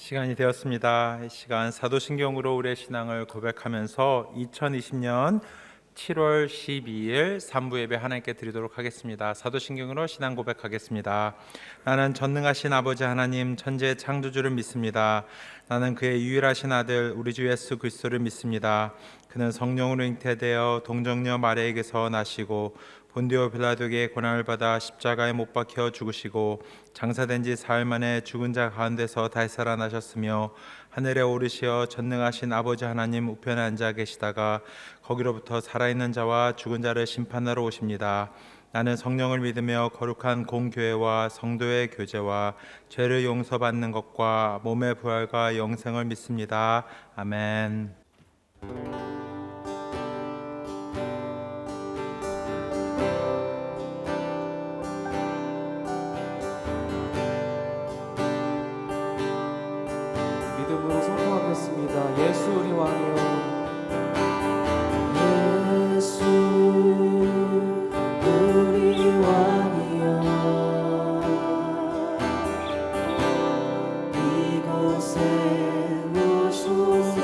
시간이 되었습니다. 이 시간 사도신경으로 우리의 신앙을 고백하면서 2020년 7월 12일 3부 예배 하나님께 드리도록 하겠습니다. 사도신경으로 신앙 고백하겠습니다. 나는 전능하신 아버지 하나님 천지의 창조주를 믿습니다. 나는 그의 유일하신 아들 우리 주 예수 그리스도를 믿습니다. 그는 성령으로 잉태되어 동정녀 마리아에게서 나시고 본디오 빌라도에게 고난을 받아 십자가에 못 박혀 죽으시고 장사된 지 사흘 만에 죽은 자 가운데서 다시 살아나셨으며 하늘에 오르시어 전능하신 아버지 하나님 우편에 앉아 계시다가 거기로부터 살아있는 자와 죽은 자를 심판하러 오십니다. 나는 성령을 믿으며 거룩한 공교회와 성도의 교제와 죄를 용서받는 것과 몸의 부활과 영생을 믿습니다. 아멘. 믿음으로 선포하겠습니다. 예수 우리 왕이여. 예수 우리 왕이여, 이곳에 오소서.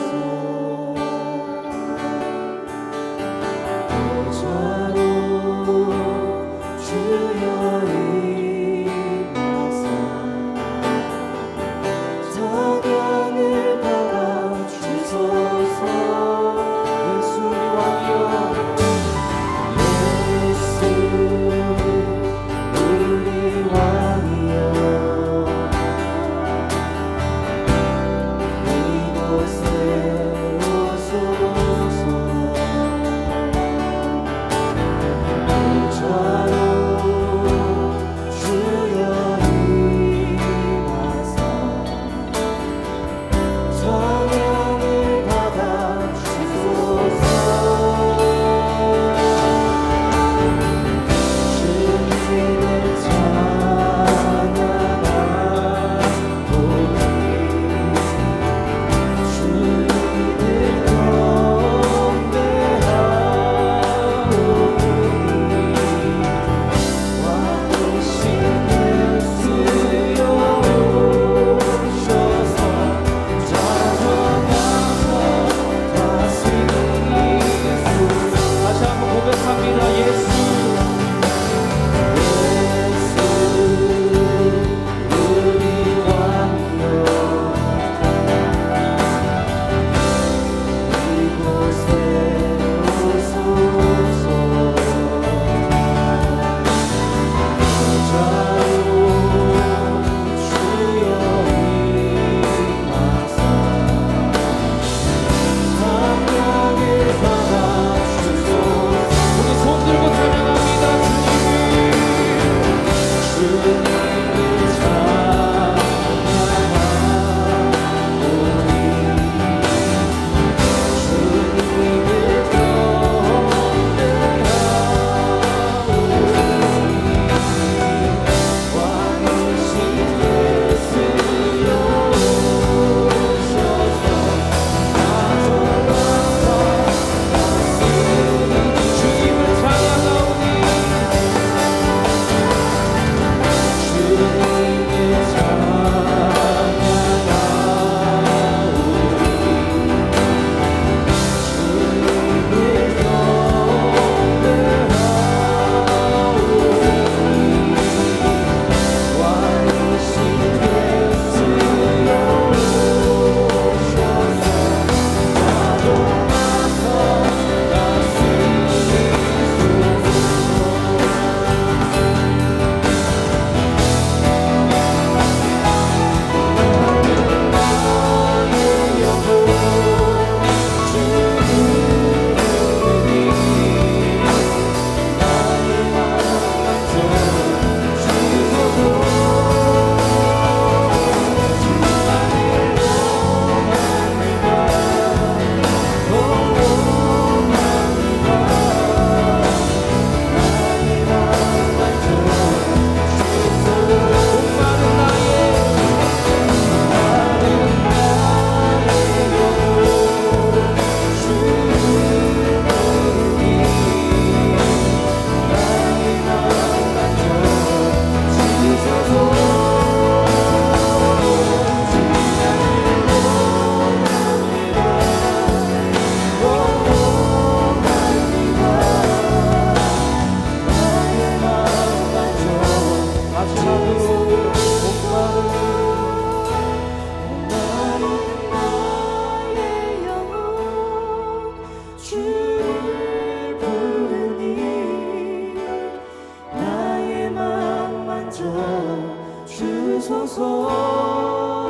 주소서.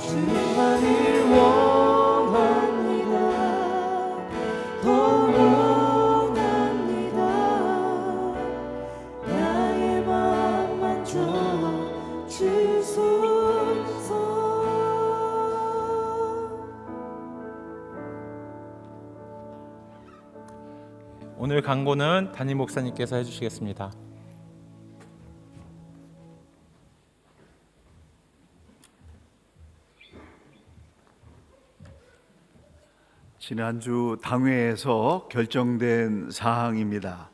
주님만을 원합니다. 더 원합니다. 나의 맘 만져 주소서. 오늘 강고는 담임 목사님께서 해주시겠습니다. 지난주 당회에서 결정된 사항입니다.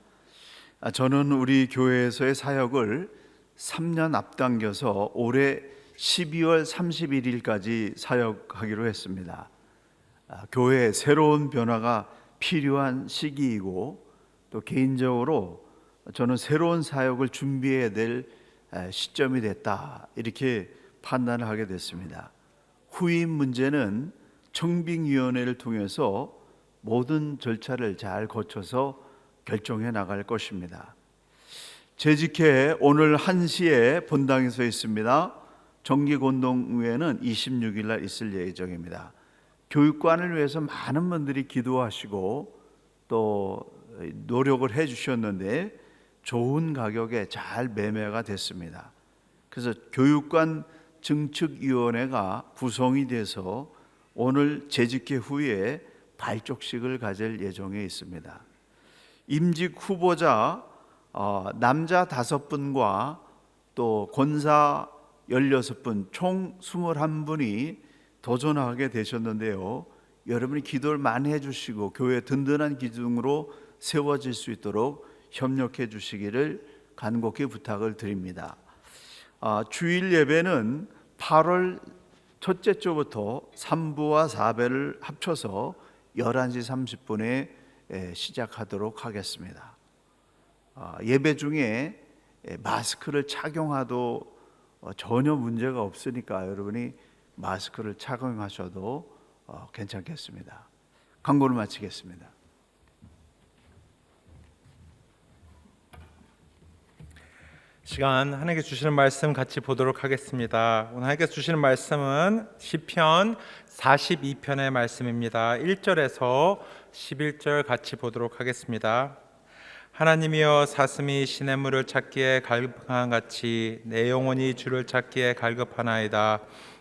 저는 우리 교회에서의 사역을 3년 앞당겨서 올해 12월 31일까지 사역하기로 했습니다. 교회에 새로운 변화가 필요한 시기이고 또 개인적으로 저는 새로운 사역을 준비해야 될 시점이 됐다, 이렇게 판단을 하게 됐습니다. 후임 문제는 청빙위원회를 통해서 모든 절차를 잘 거쳐서 결정해 나갈 것입니다. 재직회 오늘 1시에 본당에서 있습니다. 정기공동회는 26일 날 있을 예정입니다. 교육관을 위해서 많은 분들이 기도하시고 또 노력을 해 주셨는데 좋은 가격에 잘 매매가 됐습니다. 그래서 교육관 증축위원회가 구성이 돼서 오늘 재직회 후에 발족식을 가질 예정에 있습니다. 임직 후보자 남자 5분과 또 권사 16분 총 21분이 도전하게 되셨는데요. 여러분이 기도를 많이 해주시고 교회 든든한 기둥으로 세워질 수 있도록 협력해 주시기를 간곡히 부탁을 드립니다. 주일 예배는 8월 첫째 주부터 3부와 4부를 합쳐서 11시 30분에 시작하도록 하겠습니다. 예배 중에 마스크를 착용하도 전혀 문제가 없으니까 여러분이 마스크를 착용하셔도 괜찮겠습니다. 광고를 마치겠습니다. 시간 하나님께 주시는 말씀 같이 보도록 하겠습니다. 오늘 하나님께서 주시는 말씀은 시편 42편의 말씀입니다. 1절에서 11절 같이 보도록 하겠습니다. 하나님이여, 사슴이 시냇물을 찾기에 갈급한 같이 내 영혼이 주를 찾기에 갈급하나이다.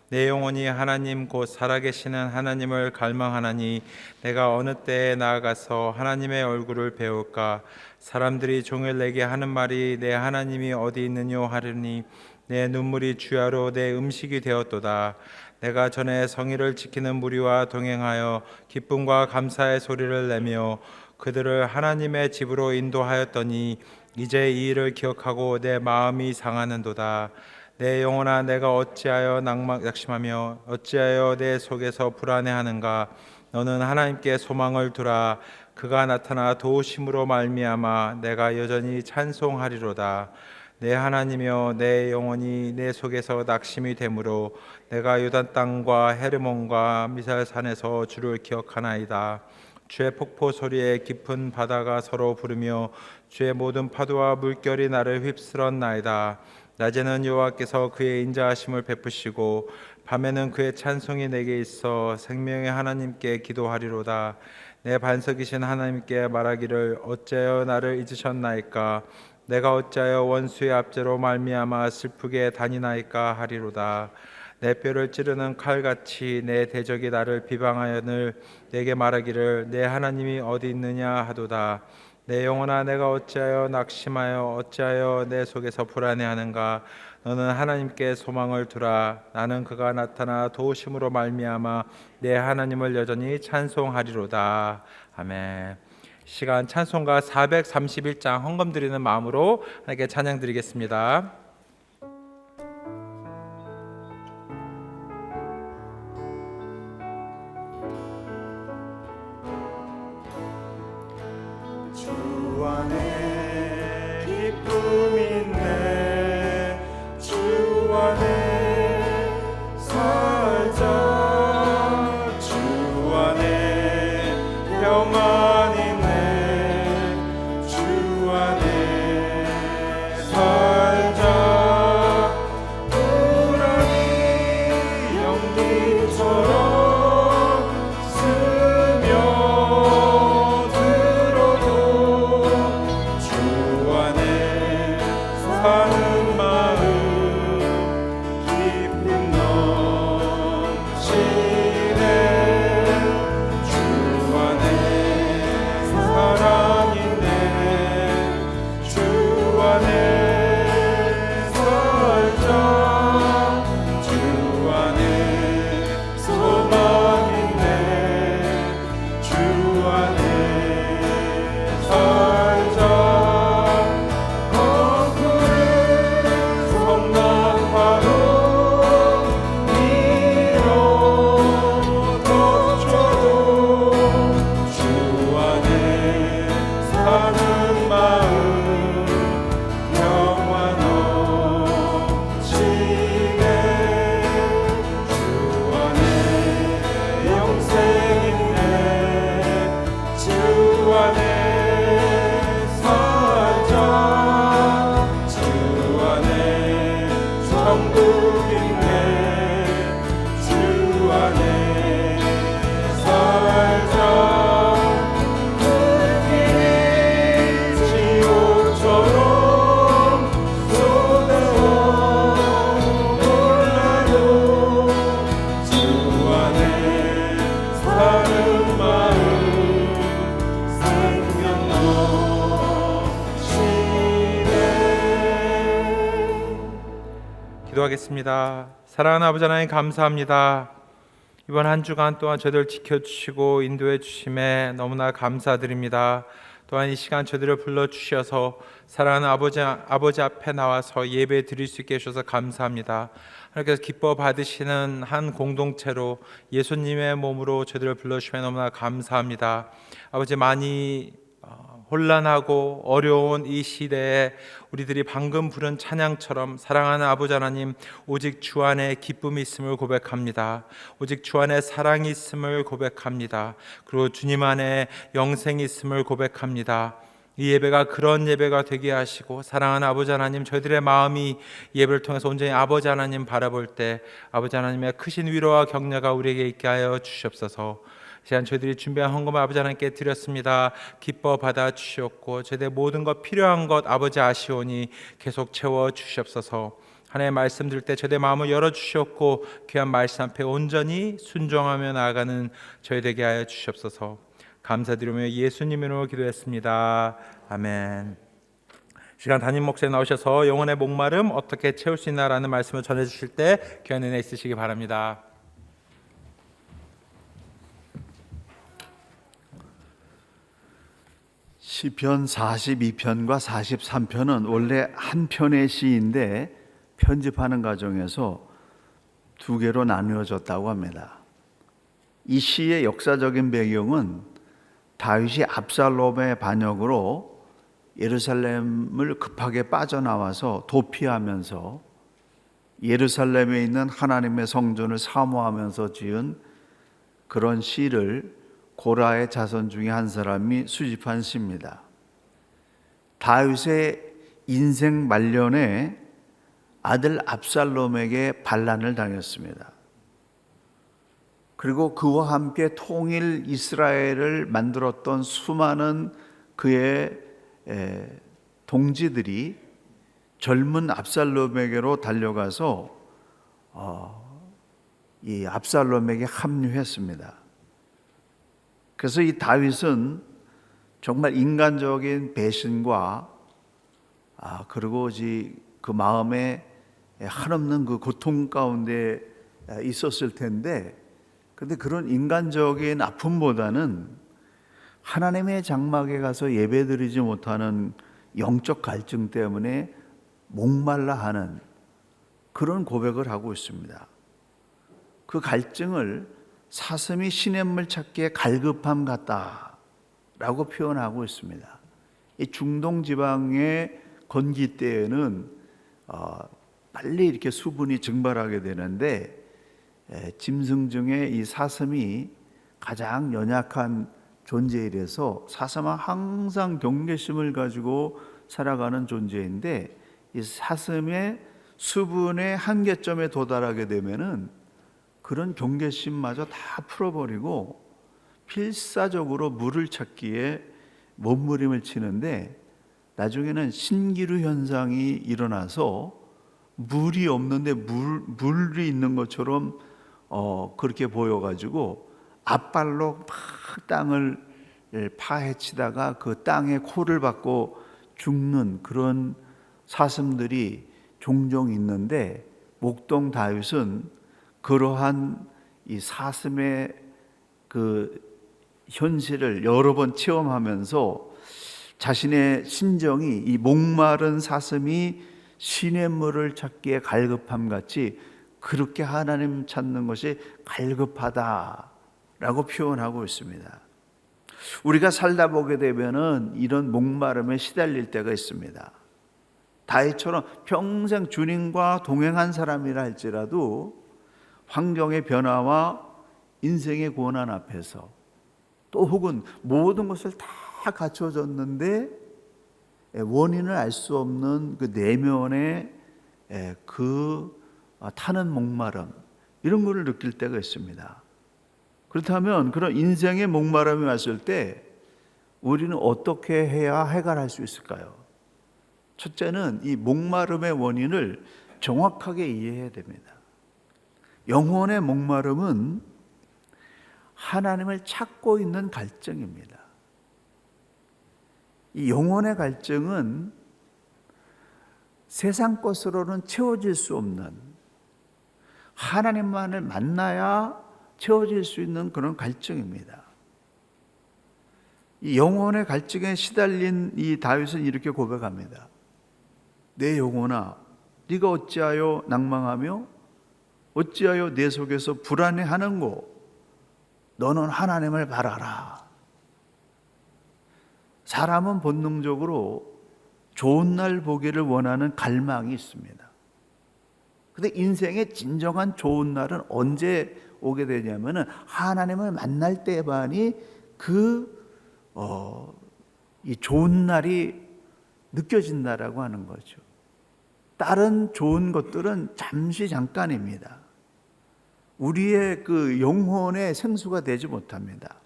내 영혼이 하나님 곧 살아계시는 하나님을 갈망하나니 내가 어느 때에 나아가서 하나님의 얼굴을 배울까. 사람들이 종일 내게 하는 말이 내 하나님이 어디 있느뇨 하리니 내 눈물이 주야로 내 음식이 되었도다. 내가 전에 성의를 지키는 무리와 동행하여 기쁨과 감사의 소리를 내며 그들을 하나님의 집으로 인도하였더니 이제 이 일을 기억하고 내 마음이 상하는도다. 내 영혼아, 내가 어찌하여 낙심하며 어찌하여 내 속에서 불안해하는가. 너는 하나님께 소망을 두라. 그가 나타나 도우심으로 말미암아 내가 여전히 찬송하리로다. 내 하나님이여, 내 영혼이 내 속에서 낙심이 되므로 내가 요단 땅과 헤르몬과 미살산에서 주를 기억하나이다. 주의 폭포 소리에 깊은 바다가 서로 부르며 주의 모든 파도와 물결이 나를 휩쓸었나이다. 낮에는 여호와께서 그의 인자하심을 베푸시고 밤에는 그의 찬송이 내게 있어 생명의 하나님께 기도하리로다. 내 반석이신 하나님께 말하기를 어찌하여 나를 잊으셨나이까. 내가 어찌하여 원수의 압제로 말미암아 슬프게 다니나이까 하리로다. 내 뼈를 찌르는 칼같이 내 대적이 나를 비방하여늘 내게 말하기를 내 하나님이 어디 있느냐 하도다. 내 영혼아, 내가 어찌하여 낙심하여 어찌하여 내 속에서 불안해하는가. 너는 하나님께 소망을 두라. 나는 그가 나타나 도우심으로 말미암아 내 하나님을 여전히 찬송하리로다. 아멘. 시간 찬송가 431장 헌금 드리는 마음으로 하나님께 찬양 드리겠습니다. 주 안에 기쁨 있네. 주 안에 살자. 주 안에 평안 있네. 주 안에 살자. 사는 마음 기쁨 넘치네 주 안에 사랑 있네 주 안에 살자 주 안에 소망 있네 주 안에 살자 거푸른 성난파로 밀어 덮쳐도 주 안에 사는 마음 평화 넘치네 주 안에 영생 있네 주 안에 살자 주 안에 천국 있네 주 안에 살자 불길이 지옥처럼 쏟아져 몰라도 주 안에 사는 마음 생명 넘치네. 기도하겠습니다. 사랑하는 아버지 하나님 감사합니다. 이번 한 주간 동안 저희들 지켜주시고 인도해 주심에 너무나 감사드립니다. 또한 이 시간 저희들을 불러주셔서 사랑하는 아버지 앞에 나와서 예배 드릴 수 있게 해주셔서 감사합니다. 하나님께서 기뻐 받으시는 한 공동체로 예수님의 몸으로 저희들을 불러주시면 너무나 감사합니다. 아버지, 많이 혼란하고 어려운 이 시대에 우리들이 방금 부른 찬양처럼 사랑하는 아버지 하나님, 오직 주 안에 기쁨이 있음을 고백합니다. 오직 주 안에 사랑이 있음을 고백합니다. 그리고 주님 안에 영생이 있음을 고백합니다. 이 예배가 그런 예배가 되게 하시고, 사랑하는 아버지 하나님, 저희들의 마음이 예배를 통해서 온전히 아버지 하나님 바라볼 때 아버지 하나님의 크신 위로와 격려가 우리에게 있게 하여 주시옵소서. 시간 저희들이 준비한 헌금을 아버지 하나님께 드렸습니다. 기뻐 받아 주시옵고 저희들의 모든 것 필요한 것 아버지 아시오니 계속 채워 주시옵소서. 하나님의 말씀 들을 때 저희들의 마음을 열어 주시옵고 귀한 말씀 앞에 온전히 순종하며 나아가는 저희 되게 하여 주시옵소서. 감사드리며 예수님으로 기도했습니다. 아멘. 시간 담임 목사님 나오셔서 영혼의 목마름 어떻게 채울 수 있나라는 말씀을 전해 주실 때 귀한 은혜 있으시기 바랍니다. 시편 42편과 43편은 원래 한 편의 시인데 편집하는 과정에서 두 개로 나누어졌다고 합니다. 이 시의 역사적인 배경은 다윗이 압살롬의 반역으로 예루살렘을 급하게 빠져나와서 도피하면서 예루살렘에 있는 하나님의 성전을 사모하면서 지은 그런 시를 고라의 자손 중에 한 사람이 수집한 시입니다. 다윗의 인생 말년에 아들 압살롬에게 반란을 당했습니다. 그리고 그와 함께 통일 이스라엘을 만들었던 수많은 그의 동지들이 젊은 압살롬에게로 달려가서 이 압살롬에게 합류했습니다. 그래서 이 다윗은 정말 인간적인 배신과 그리고 그 마음에 한없는 그 고통 가운데 있었을 텐데, 근데 그런 인간적인 아픔보다는 하나님의 장막에 가서 예배드리지 못하는 영적 갈증 때문에 목말라 하는 그런 고백을 하고 있습니다. 그 갈증을 사슴이 시냇물 찾기에 갈급함 같다라고 표현하고 있습니다. 이 중동 지방의 건기 때에는 빨리 이렇게 수분이 증발하게 되는데 짐승 중에 이 사슴이 가장 연약한 존재이라서 사슴은 항상 경계심을 가지고 살아가는 존재인데, 이 사슴의 수분의 한계점에 도달하게 되면은 그런 경계심마저 다 풀어버리고 필사적으로 물을 찾기에 몸부림을 치는데, 나중에는 신기루 현상이 일어나서 물이 없는데 물이 있는 것처럼 그렇게 보여가지고 앞발로 막 땅을 파헤치다가 그 땅에 코를 박고 죽는 그런 사슴들이 종종 있는데, 목동 다윗은 그러한 이 사슴의 그 현실을 여러 번 체험하면서 자신의 심정이 이 목마른 사슴이 시냇물을 찾기에 갈급함 같이 그렇게 하나님 찾는 것이 갈급하다라고 표현하고 있습니다. 우리가 살다 보게 되면은 이런 목마름에 시달릴 때가 있습니다. 다윗처럼 평생 주님과 동행한 사람이라 할지라도 환경의 변화와 인생의 고난 앞에서, 또 혹은 모든 것을 다 갖춰졌는데 원인을 알 수 없는 그 내면의 그 타는 목마름, 이런 것을 느낄 때가 있습니다. 그렇다면 그런 인생의 목마름이 왔을 때 우리는 어떻게 해야 해결할 수 있을까요? 첫째는 이 목마름의 원인을 정확하게 이해해야 됩니다. 영혼의 목마름은 하나님을 찾고 있는 갈증입니다. 이 영혼의 갈증은 세상 것으로는 채워질 수 없는, 하나님만을 만나야 채워질 수 있는 그런 갈증입니다. 이 영혼의 갈증에 시달린 이 다윗은 이렇게 고백합니다. 내 영혼아, 네가 어찌하여 낭망하며 어찌하여 내 속에서 불안해하는고? 너는 하나님을 바라라. 사람은 본능적으로 좋은 날 보기를 원하는 갈망이 있습니다. 근데 인생의 진정한 좋은 날은 언제 오게 되냐면은 하나님을 만날 때만이 이 좋은 날이 느껴진다라고 하는 거죠. 다른 좋은 것들은 잠시 잠깐입니다. 우리의 그 영혼의 생수가 되지 못합니다.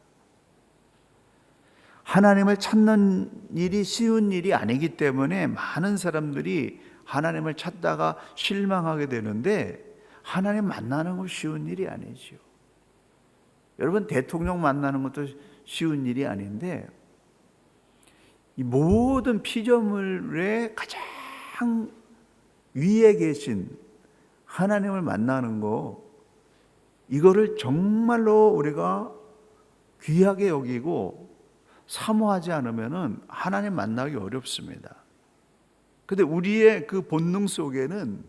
하나님을 찾는 일이 쉬운 일이 아니기 때문에 많은 사람들이 하나님을 찾다가 실망하게 되는데, 하나님 만나는 건 쉬운 일이 아니죠. 여러분, 대통령 만나는 것도 쉬운 일이 아닌데, 이 모든 피조물의 가장 위에 계신 하나님을 만나는 거, 이거를 정말로 우리가 귀하게 여기고 사모하지 않으면 하나님 만나기 어렵습니다. 근데 우리의 그 본능 속에는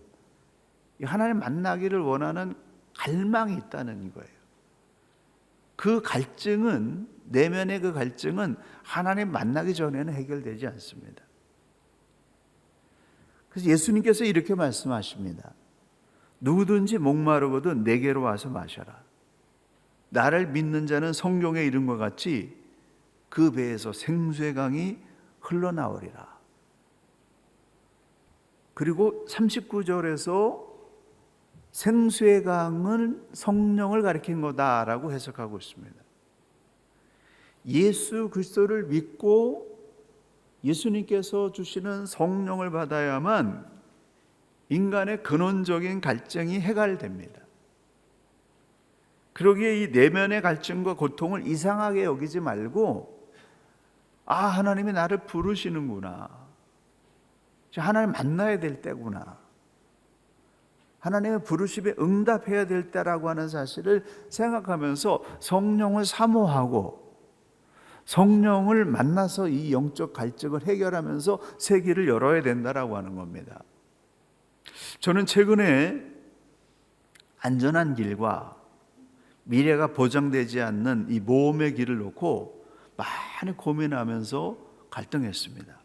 하나님 만나기를 원하는 갈망이 있다는 거예요. 그 갈증은, 내면의 그 갈증은 하나님 만나기 전에는 해결되지 않습니다. 그래서 예수님께서 이렇게 말씀하십니다. 누구든지 목마르거든 내게로 와서 마셔라. 나를 믿는 자는 성경에 이른 것 같이 그 배에서 생수의 강이 흘러나오리라. 그리고 39절에서 생수의 강은 성령을 가리킨 거다라고 해석하고 있습니다. 예수 그리스도를 믿고 예수님께서 주시는 성령을 받아야만 인간의 근원적인 갈증이 해결됩니다. 그러기에 이 내면의 갈증과 고통을 이상하게 여기지 말고, 하나님이 나를 부르시는구나, 하나님 만나야 될 때구나, 하나님의 부르심에 응답해야 될 때라고 하는 사실을 생각하면서 성령을 사모하고 성령을 만나서 이 영적 갈증을 해결하면서 새 길을 열어야 된다라고 하는 겁니다. 저는 최근에 안전한 길과 미래가 보장되지 않는 이 모험의 길을 놓고 많이 고민하면서 갈등했습니다.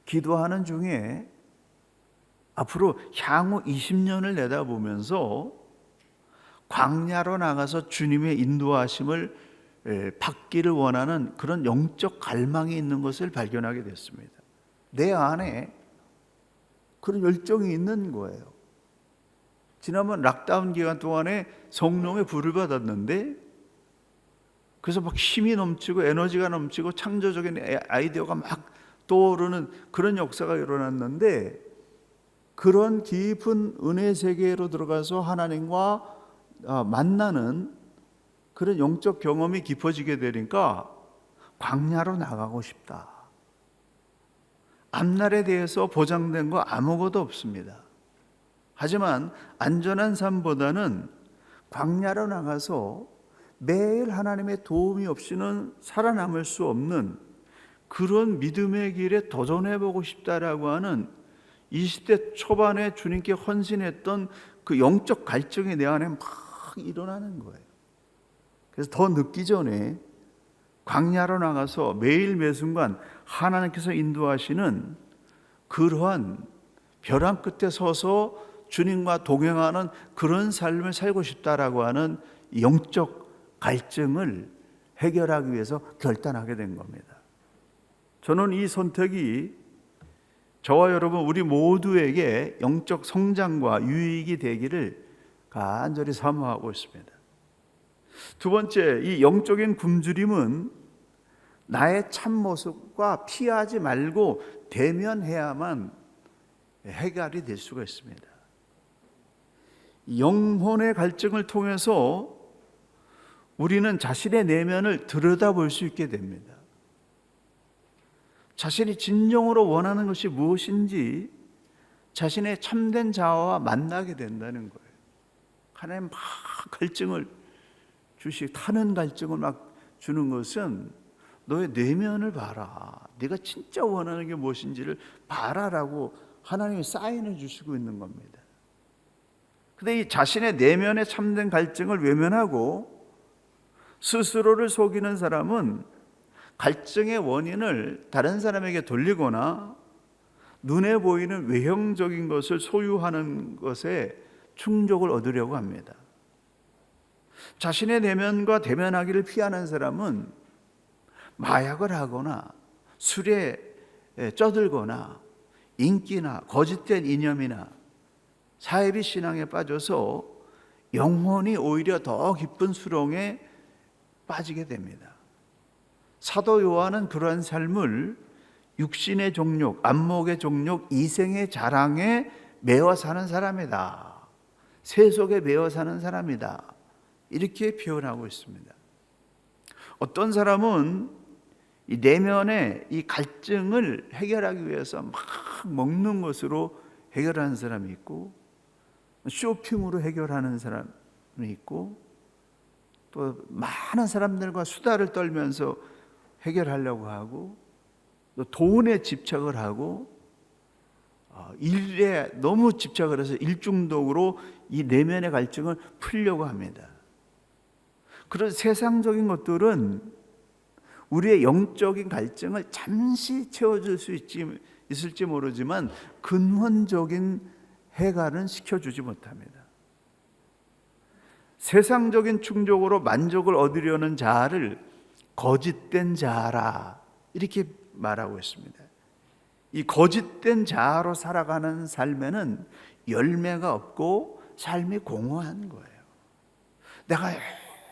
기도하는 중에 앞으로 향후 20년을 내다보면서 광야로 나가서 주님의 인도하심을 받기를 원하는 그런 영적 갈망이 있는 것을 발견하게 됐습니다. 내 안에 그런 열정이 있는 거예요. 지난번 락다운 기간 동안에 성령의 불을 받았는데, 그래서 막 힘이 넘치고 에너지가 넘치고 창조적인 아이디어가 막 떠오르는 그런 역사가 일어났는데, 그런 깊은 은혜 세계로 들어가서 하나님과 만나는 그런 영적 경험이 깊어지게 되니까 광야로 나가고 싶다. 앞날에 대해서 보장된 거 아무것도 없습니다. 하지만 안전한 삶보다는 광야로 나가서 매일 하나님의 도움이 없이는 살아남을 수 없는 그런 믿음의 길에 도전해보고 싶다라고 하는 20대 초반에 주님께 헌신했던 그 영적 갈증이 내 안에 막 일어나는 거예요. 그래서 더 늦기 전에 광야로 나가서 매일 매 순간 하나님께서 인도하시는 그러한 벼랑 끝에 서서 주님과 동행하는 그런 삶을 살고 싶다라고 하는 영적 갈증을 해결하기 위해서 결단하게 된 겁니다. 저는 이 선택이 저와 여러분 우리 모두에게 영적 성장과 유익이 되기를 간절히 사모하고 있습니다. 두 번째, 이 영적인 굶주림은 나의 참모습과 피하지 말고 대면해야만 해결이 될 수가 있습니다. 영혼의 갈증을 통해서 우리는 자신의 내면을 들여다볼 수 있게 됩니다. 자신이 진정으로 원하는 것이 무엇인지 자신의 참된 자아와 만나게 된다는 거예요. 하나님 막 갈증을 타는 갈증을 막 주는 것은 너의 내면을 봐라. 네가 진짜 원하는 게 무엇인지를 봐라라고 하나님이 사인을 주시고 있는 겁니다. 근데 이 자신의 내면의 참된 갈증을 외면하고 스스로를 속이는 사람은 갈증의 원인을 다른 사람에게 돌리거나 눈에 보이는 외형적인 것을 소유하는 것에 충족을 얻으려고 합니다. 자신의 내면과 대면하기를 피하는 사람은 마약을 하거나 술에 쩌들거나 인기나 거짓된 이념이나 사이비 신앙에 빠져서 영혼이 오히려 더 깊은 수렁에 빠지게 됩니다. 사도 요한은 그러한 삶을 육신의 종욕, 안목의 종욕, 이생의 자랑에 매어 사는 사람이다. 세속에 매어 사는 사람이다. 이렇게 표현하고 있습니다. 어떤 사람은 이 내면의 이 갈증을 해결하기 위해서 막 먹는 것으로 해결하는 사람이 있고, 쇼핑으로 해결하는 사람이 있고, 또 많은 사람들과 수다를 떨면서 해결하려고 하고, 또 돈에 집착을 하고, 일에 너무 집착을 해서 일중독으로 이 내면의 갈증을 풀려고 합니다. 그런 세상적인 것들은 우리의 영적인 갈증을 잠시 채워줄 수 있을지 모르지만 근원적인 해결은 시켜주지 못합니다. 세상적인 충족으로 만족을 얻으려는 자아를 거짓된 자아라 이렇게 말하고 있습니다. 이 거짓된 자아로 살아가는 삶에는 열매가 없고 삶이 공허한 거예요. 내가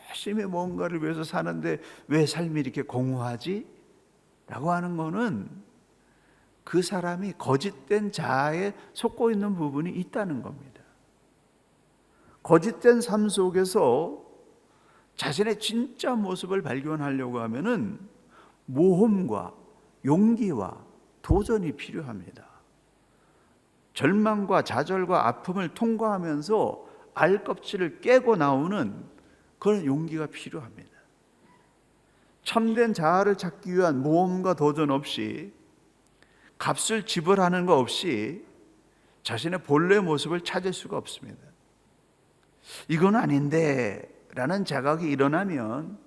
열심히 뭔가를 위해서 사는데 왜 삶이 이렇게 공허하지? 라고 하는 거는 그 사람이 거짓된 자아에 속고 있는 부분이 있다는 겁니다. 거짓된 삶 속에서 자신의 진짜 모습을 발견하려고 하면은 모험과 용기와 도전이 필요합니다. 절망과 좌절과 아픔을 통과하면서 알껍질을 깨고 나오는 그런 용기가 필요합니다. 참된 자아를 찾기 위한 모험과 도전 없이, 값을 지불하는 것 없이 자신의 본래 모습을 찾을 수가 없습니다. 이건 아닌데 라는 자각이 일어나면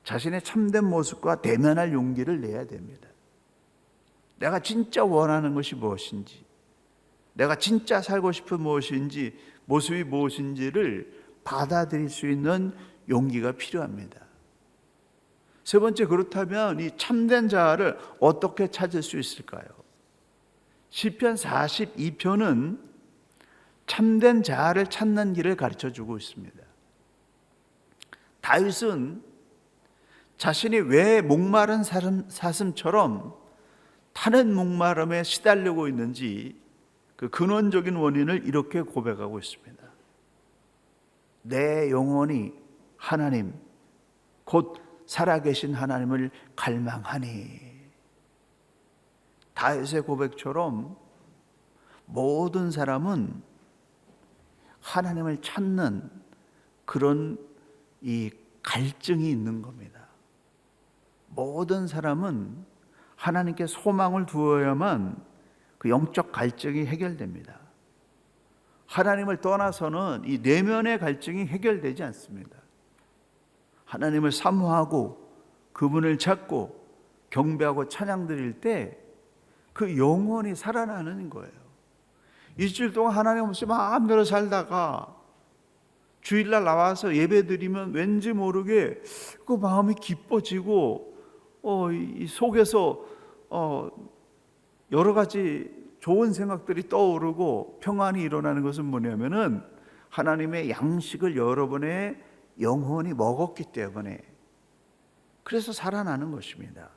자신의 참된 모습과 대면할 용기를 내야 됩니다. 내가 진짜 원하는 것이 무엇인지, 내가 진짜 살고 싶은 무엇인지, 모습이 무엇인지를 받아들일 수 있는 용기가 필요합니다. 세 번째, 그렇다면 이 참된 자아를 어떻게 찾을 수 있을까요? 시편 42편은 참된 자아를 찾는 길을 가르쳐주고 있습니다. 다윗은 자신이 왜 목마른 사슴처럼 타는 목마름에 시달리고 있는지 그 근원적인 원인을 이렇게 고백하고 있습니다. 내 영혼이 하나님 곧 살아계신 하나님을 갈망하니. 다윗의 고백처럼 모든 사람은 하나님을 찾는 그런 이 갈증이 있는 겁니다. 모든 사람은 하나님께 소망을 두어야만 그 영적 갈증이 해결됩니다. 하나님을 떠나서는 이 내면의 갈증이 해결되지 않습니다. 하나님을 사모하고 그분을 찾고 경배하고 찬양 드릴 때 그 영혼이 살아나는 거예요. 일주일 동안 하나님 없이 마음대로 살다가 주일날 나와서 예배 드리면 왠지 모르게 그 마음이 기뻐지고 이 속에서 여러 가지 좋은 생각들이 떠오르고 평안이 일어나는 것은 뭐냐면은 하나님의 양식을 여러분의 영혼이 먹었기 때문에 그래서 살아나는 것입니다.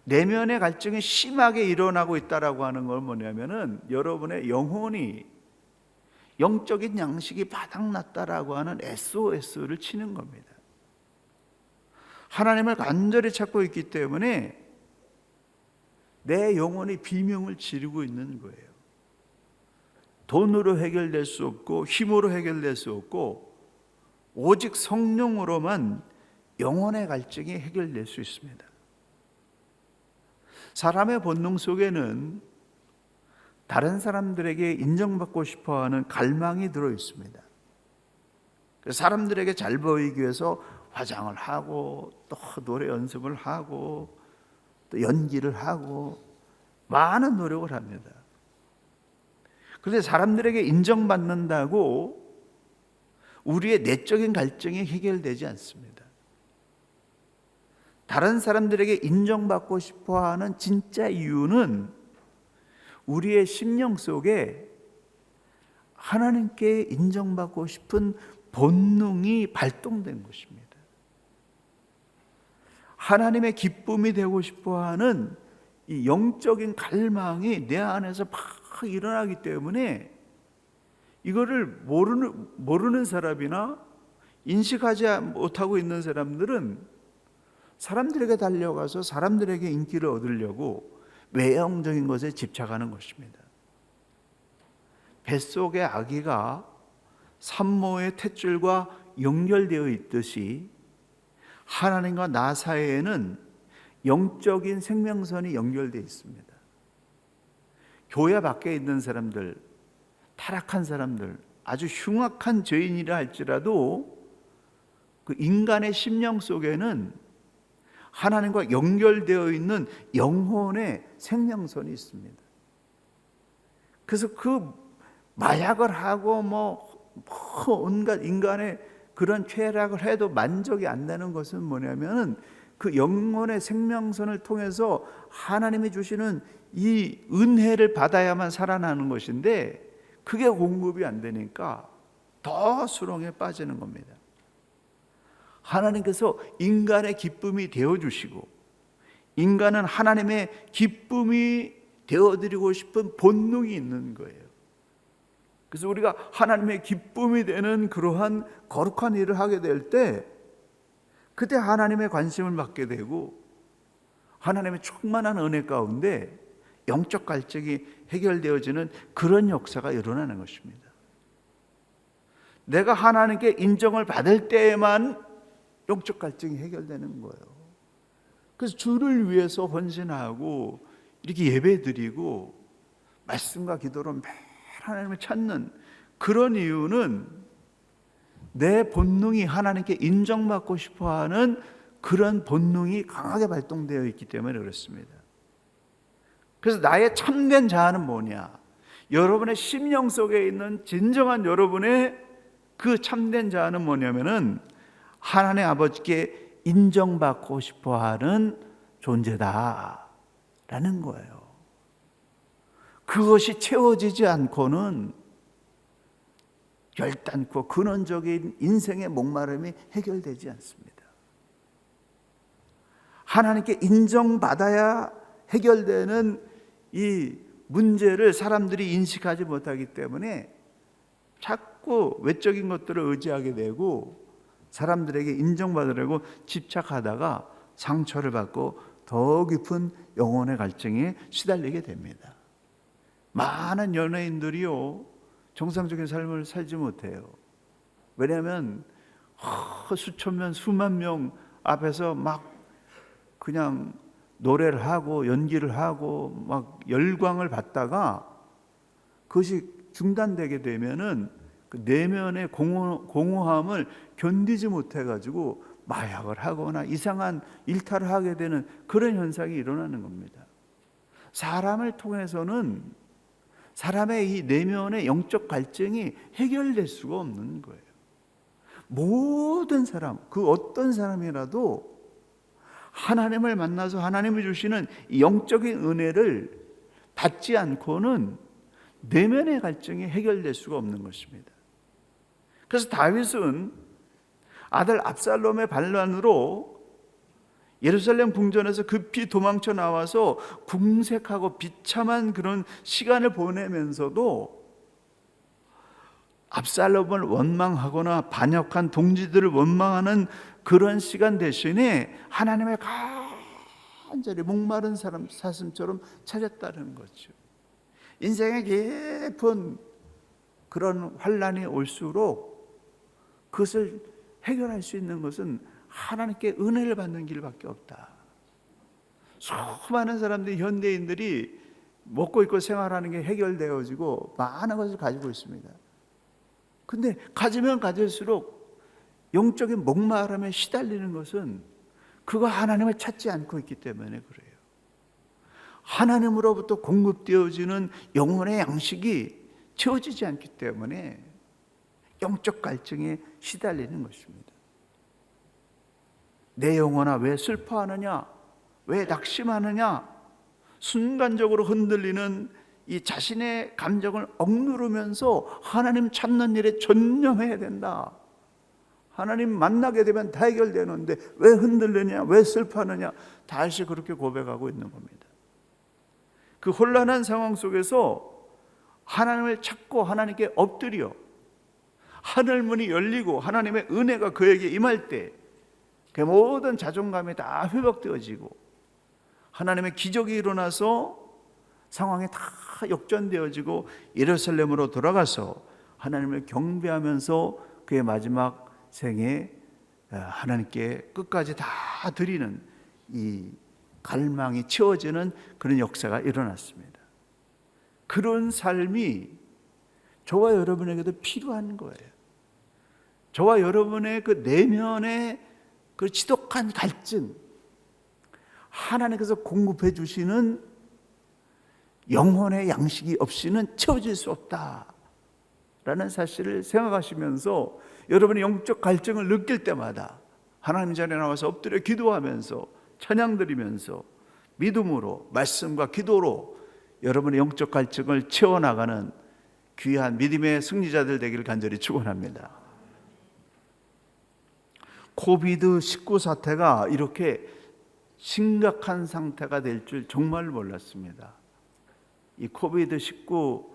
내면의 갈증이 심하게 일어나고 있다라고 하는 건 뭐냐면은 여러분의 영혼이 영적인 양식이 바닥났다라고 하는 SOS를 치는 겁니다. 하나님을 간절히 찾고 있기 때문에 내 영혼이 비명을 지르고 있는 거예요. 돈으로 해결될 수 없고 힘으로 해결될 수 없고 오직 성령으로만 영혼의 갈증이 해결될 수 있습니다. 사람의 본능 속에는 다른 사람들에게 인정받고 싶어하는 갈망이 들어 있습니다. 사람들에게 잘 보이기 위해서 화장을 하고 또 노래 연습을 하고 또 연기를 하고 많은 노력을 합니다. 그런데 사람들에게 인정받는다고 우리의 내적인 갈증이 해결되지 않습니다. 다른 사람들에게 인정받고 싶어하는 진짜 이유는 우리의 심령 속에 하나님께 인정받고 싶은 본능이 발동된 것입니다. 하나님의 기쁨이 되고 싶어하는 이 영적인 갈망이 내 안에서 막 일어나기 때문에 이거를 모르는 사람이나 인식하지 못하고 있는 사람들은 사람들에게 달려가서 사람들에게 인기를 얻으려고 외형적인 것에 집착하는 것입니다. 뱃속의 아기가 산모의 탯줄과 연결되어 있듯이 하나님과 나 사이에는 영적인 생명선이 연결되어 있습니다. 교회 밖에 있는 사람들, 타락한 사람들, 아주 흉악한 죄인이라 할지라도 그 인간의 심령 속에는 하나님과 연결되어 있는 영혼의 생명선이 있습니다. 그래서 그 마약을 하고 온갖 인간의 그런 죄악을 해도 만족이 안 되는 것은 뭐냐면은 그 영혼의 생명선을 통해서 하나님이 주시는 이 은혜를 받아야만 살아나는 것인데 그게 공급이 안 되니까 더 수렁에 빠지는 겁니다. 하나님께서 인간의 기쁨이 되어주시고 인간은 하나님의 기쁨이 되어드리고 싶은 본능이 있는 거예요. 그래서 우리가 하나님의 기쁨이 되는 그러한 거룩한 일을 하게 될 때 그때 하나님의 관심을 받게 되고 하나님의 충만한 은혜 가운데 영적 갈증이 해결되어지는 그런 역사가 일어나는 것입니다. 내가 하나님께 인정을 받을 때에만 영적 갈증이 해결되는 거예요. 그래서 주를 위해서 헌신하고 이렇게 예배드리고 말씀과 기도로 매일 하나님을 찾는 그런 이유는 내 본능이 하나님께 인정받고 싶어하는 그런 본능이 강하게 발동되어 있기 때문에 그렇습니다. 그래서 나의 참된 자아는 뭐냐? 여러분의 심령 속에 있는 진정한 여러분의 그 참된 자아는 뭐냐면은 하나님 아버지께 인정받고 싶어하는 존재다라는 거예요. 그것이 채워지지 않고는 결단코 근원적인 인생의 목마름이 해결되지 않습니다. 하나님께 인정받아야 해결되는 이 문제를 사람들이 인식하지 못하기 때문에 자꾸 외적인 것들을 의지하게 되고 사람들에게 인정받으려고 집착하다가 상처를 받고 더 깊은 영혼의 갈증에 시달리게 됩니다. 많은 연예인들이요, 정상적인 삶을 살지 못해요. 왜냐하면 수천 명, 수만 명 앞에서 막 그냥 노래를 하고 연기를 하고 막 열광을 받다가 그것이 중단되게 되면은 그 내면의 공허함을 견디지 못해 가지고 마약을 하거나 이상한 일탈을 하게 되는 그런 현상이 일어나는 겁니다. 사람을 통해서는 사람의 이 내면의 영적 갈증이 해결될 수가 없는 거예요. 모든 사람, 그 어떤 사람이라도 하나님을 만나서 하나님이 주시는 영적인 은혜를 받지 않고는 내면의 갈증이 해결될 수가 없는 것입니다. 그래서 다윗은 아들 압살롬의 반란으로 예루살렘 궁전에서 급히 도망쳐 나와서 궁색하고 비참한 그런 시간을 보내면서도 압살롬을 원망하거나 반역한 동지들을 원망하는 그런 시간 대신에 하나님의 간절히 목마른 사슴처럼 찾았다는 거죠. 인생의 깊은 그런 환란이 올수록 그것을 해결할 수 있는 것은 하나님께 은혜를 받는 길밖에 없다. 수많은 사람들이, 현대인들이 먹고 입고 생활하는 게 해결되어지고 많은 것을 가지고 있습니다. 근데 가지면 가질수록 영적인 목마름에 시달리는 것은 그거 하나님을 찾지 않고 있기 때문에 그래요. 하나님으로부터 공급되어지는 영혼의 양식이 채워지지 않기 때문에 영적 갈증에 시달리는 것입니다. 내 영혼아 왜 슬퍼하느냐, 왜 낙심하느냐, 순간적으로 흔들리는 이 자신의 감정을 억누르면서 하나님 찾는 일에 전념해야 된다. 하나님 만나게 되면 다 해결되는데 왜 흔들리냐, 왜 슬퍼하느냐, 다시 그렇게 고백하고 있는 겁니다. 그 혼란한 상황 속에서 하나님을 찾고 하나님께 엎드려 하늘문이 열리고 하나님의 은혜가 그에게 임할 때 그 모든 자존감이 다 회복되어지고 하나님의 기적이 일어나서 상황이 다 역전되어지고 예루살렘으로 돌아가서 하나님을 경배하면서 그의 마지막 생에 하나님께 끝까지 다 드리는 이 갈망이 채워지는 그런 역사가 일어났습니다. 그런 삶이 저와 여러분에게도 필요한 거예요. 저와 여러분의 그 내면의 그 지독한 갈증, 하나님께서 공급해 주시는 영혼의 양식이 없이는 채워질 수 없다라는 사실을 생각하시면서 여러분의 영적 갈증을 느낄 때마다 하나님 자리에 나와서 엎드려 기도하면서 찬양 드리면서 믿음으로 말씀과 기도로 여러분의 영적 갈증을 채워나가는 귀한 믿음의 승리자들 되기를 간절히 축원합니다. 코비드-19 사태가 이렇게 심각한 상태가 될 줄 정말 몰랐습니다. 이 코비드-19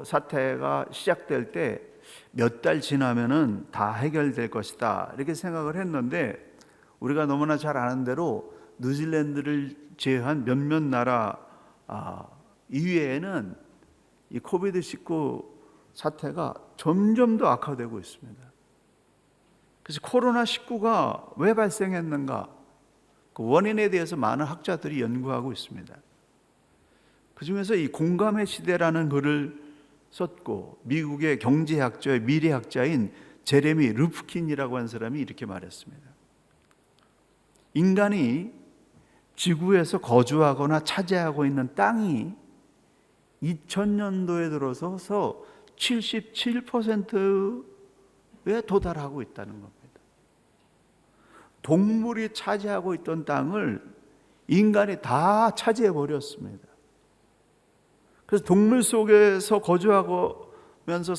사태가 시작될 때 몇 달 지나면은 다 해결될 것이다 이렇게 생각을 했는데 우리가 너무나 잘 아는 대로 뉴질랜드를 제외한 몇몇 나라 이외에는 이 코비드-19 사태가 점점 더 악화되고 있습니다. 그래서 코로나19가 왜 발생했는가 그 원인에 대해서 많은 학자들이 연구하고 있습니다. 그 중에서 이 공감의 시대라는 글을 썼고 미국의 경제학자의 미래학자인 제레미 르프킨이라고 하는 사람이 이렇게 말했습니다. 인간이 지구에서 거주하거나 차지하고 있는 땅이 2000년도에 들어서서 77%에 도달하고 있다는 겁니다. 동물이 차지하고 있던 땅을 인간이 다 차지해 버렸습니다. 그래서 동물 속에서 거주하면서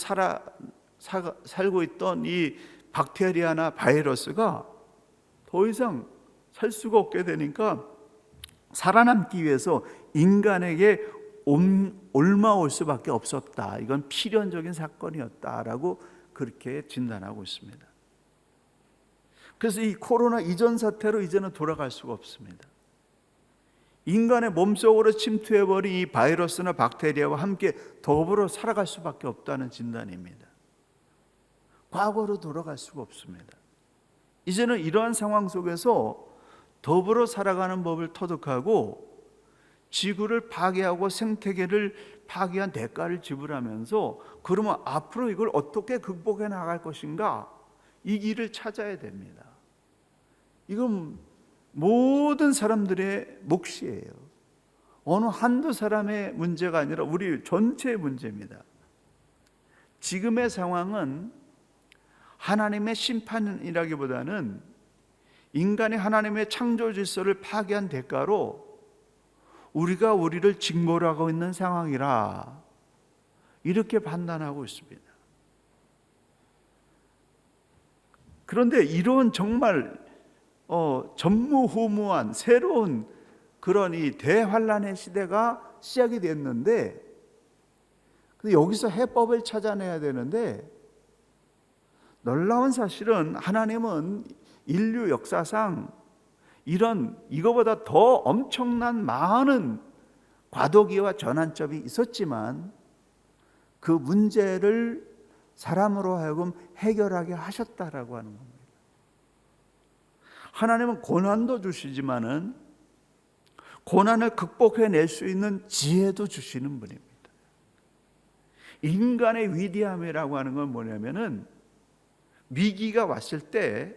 살고 있던 이 박테리아나 바이러스가 더 이상 살 수가 없게 되니까 살아남기 위해서 인간에게 옮아올 수밖에 없었다. 이건 필연적인 사건이었다라고 그렇게 진단하고 있습니다. 그래서 이 코로나 이전 사태로 이제는 돌아갈 수가 없습니다. 인간의 몸속으로 침투해버린 이 바이러스나 박테리아와 함께 더불어 살아갈 수밖에 없다는 진단입니다. 과거로 돌아갈 수가 없습니다. 이제는 이러한 상황 속에서 더불어 살아가는 법을 터득하고 지구를 파괴하고 생태계를 파괴한 대가를 지불하면서 그러면 앞으로 이걸 어떻게 극복해 나갈 것인가, 이 길을 찾아야 됩니다. 이건 모든 사람들의 몫이에요. 어느 한두 사람의 문제가 아니라 우리 전체의 문제입니다. 지금의 상황은 하나님의 심판이라기보다는 인간이 하나님의 창조 질서를 파괴한 대가로 우리가 우리를 직몰하고 있는 상황이라 이렇게 판단하고 있습니다. 그런데 이런 정말 전무후무한 새로운 그런 이 대환란의 시대가 시작이 됐는데, 근데 여기서 해법을 찾아내야 되는데, 놀라운 사실은 하나님은 인류 역사상 이거보다 더 엄청난 많은 과도기와 전환점이 있었지만 그 문제를 사람으로 하여금 해결하게 하셨다라고 하는 겁니다. 하나님은 고난도 주시지만은 고난을 극복해낼 수 있는 지혜도 주시는 분입니다. 인간의 위대함이라고 하는 건 뭐냐면은 위기가 왔을 때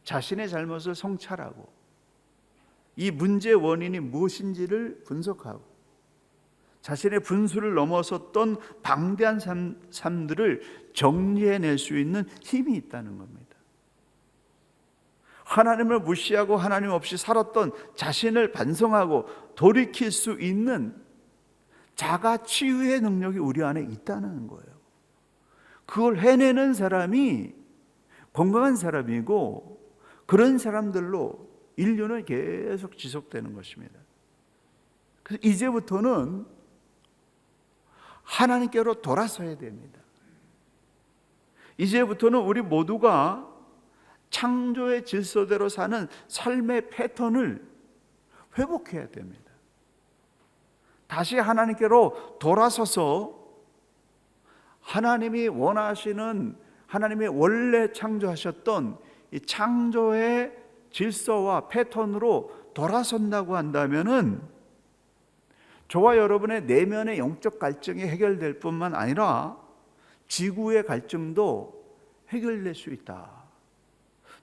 자신의 잘못을 성찰하고 이 문제의 원인이 무엇인지를 분석하고 자신의 분수를 넘어섰던 방대한 삶들을 정리해낼 수 있는 힘이 있다는 겁니다. 하나님을 무시하고 하나님 없이 살았던 자신을 반성하고 돌이킬 수 있는 자가 치유의 능력이 우리 안에 있다는 거예요. 그걸 해내는 사람이 건강한 사람이고, 그런 사람들로 인류는 계속 지속되는 것입니다. 그래서 이제부터는 하나님께로 돌아서야 됩니다. 이제부터는 우리 모두가 창조의 질서대로 사는 삶의 패턴을 회복해야 됩니다. 다시 하나님께로 돌아서서 하나님이 원하시는, 하나님의 원래 창조하셨던 이 창조의 질서와 패턴으로 돌아선다고 한다면은 저와 여러분의 내면의 영적 갈증이 해결될 뿐만 아니라 지구의 갈증도 해결될 수 있다.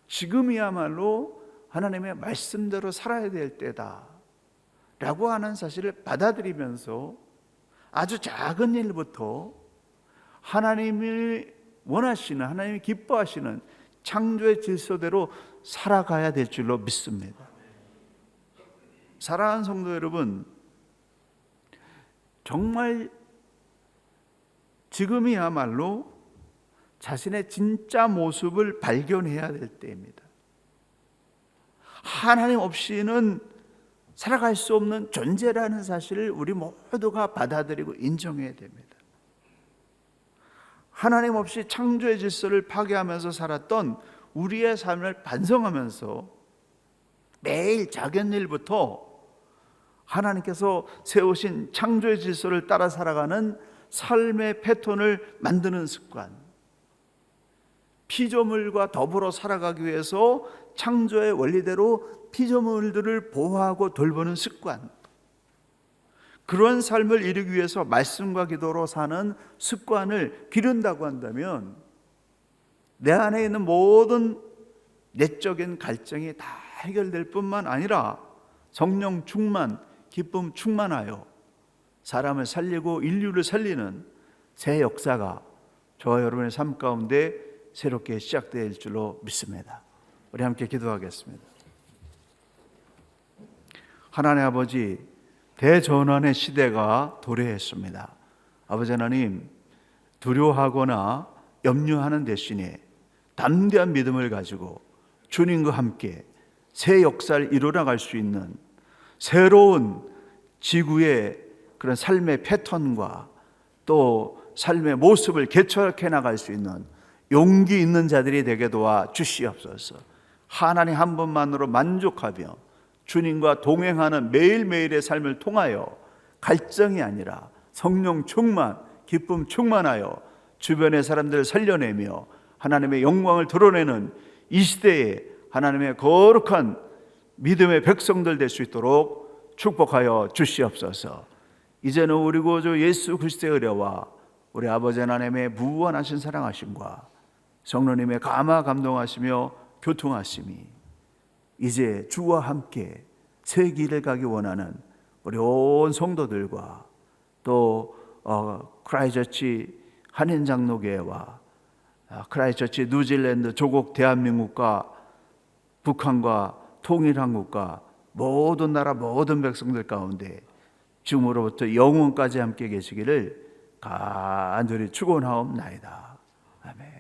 지금이야말로 하나님의 말씀대로 살아야 될 때다 라고 하는 사실을 받아들이면서 아주 작은 일부터 하나님이 원하시는, 하나님이 기뻐하시는 창조의 질서대로 살아가야 될 줄로 믿습니다. 사랑하는 성도 여러분, 정말 지금이야말로 자신의 진짜 모습을 발견해야 될 때입니다. 하나님 없이는 살아갈 수 없는 존재라는 사실을 우리 모두가 받아들이고 인정해야 됩니다. 하나님 없이 창조의 질서를 파괴하면서 살았던 우리의 삶을 반성하면서 매일 작은 일부터 하나님께서 세우신 창조의 질서를 따라 살아가는 삶의 패턴을 만드는 습관, 피조물과 더불어 살아가기 위해서 창조의 원리대로 피조물들을 보호하고 돌보는 습관, 그런 삶을 이루기 위해서 말씀과 기도로 사는 습관을 기른다고 한다면 내 안에 있는 모든 내적인 갈증이 다 해결될 뿐만 아니라 성령 충만, 기쁨 충만하여 사람을 살리고 인류를 살리는 새 역사가 저와 여러분의 삶 가운데 새롭게 시작될 줄로 믿습니다. 우리 함께 기도하겠습니다. 하나님 아버지, 대전환의 시대가 도래했습니다. 아버지 하나님, 두려워하거나 염려하는 대신에 담대한 믿음을 가지고 주님과 함께 새 역사를 이루어나갈 수 있는 새로운 지구의 그런 삶의 패턴과 또 삶의 모습을 개척해 나갈 수 있는 용기 있는 자들이 되게 도와 주시옵소서. 하나님 한 분만으로 만족하며 주님과 동행하는 매일매일의 삶을 통하여 갈증이 아니라 성령 충만, 기쁨 충만하여 주변의 사람들을 살려내며 하나님의 영광을 드러내는 이 시대에 하나님의 거룩한 믿음의 백성들 될 수 있도록 축복하여 주시옵소서. 이제는 우리 구주 예수 그리스도의 은혜와 우리 아버지 하나님의 무한하신 사랑하심과 성령님의 감화 감동하시며 교통하심이 이제 주와 함께 새 길을 가기 원하는 우리 온 성도들과 또 크라이처치 한인장로교회와 크라이처치 뉴질랜드 조국 대한민국과 북한과 통일한국과 모든 나라 모든 백성들 가운데 지금으로부터 영원까지 함께 계시기를 간절히 축원하옵나이다. 아멘.